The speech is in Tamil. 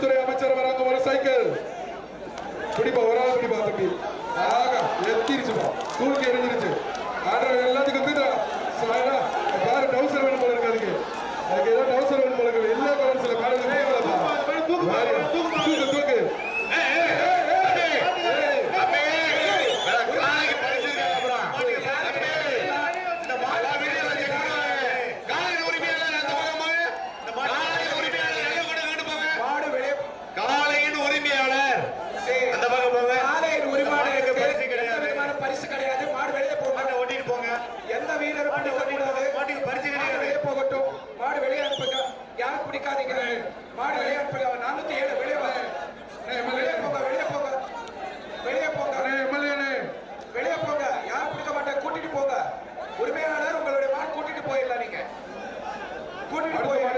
உள்துறை அமைச்சர் வராங்க. ஒரு சைக்கிள் பிடிப்பா, ஒரு ஆள் பிடிப்பா தம்பி. ஆகா எத்திருச்சுப்பா, தூக்கி எரிஞ்சிருச்சு. ஆடுற எல்லாத்துக்கும் பாரு டவுசர் வேணும் போல இருக்கு. அதுக்கு ஏதோ டவுசர் வேணும் போல இருக்கு. எல்லா கலர்ஸ்ல காலையில் தூக்கு தூக்கு. பரிசு கிடையாது. மாடு வெளியே போங்க, ஓட்டிட்டு போங்க. எந்த வீரரும் மாட்டுக்கு பரிசு வெளியே போகட்டும். மாடு வெளியே அனுப்புங்க. யாரும் பிடிக்காதீங்க. மாடு வெளியே அனுப்புங்க. 407 வெளியே வாங்க. வெளியே போங்க, வெளியே போங்க, வெளியே போங்க, வெளியே போங்க. யாரும் பிடிக்க மாட்டாங்க. கூட்டிட்டு போங்க. உரிமையாளர் உங்களுடைய மாடு கூட்டிட்டு போயிடலாம். நீங்க கூட்டிட்டு போய்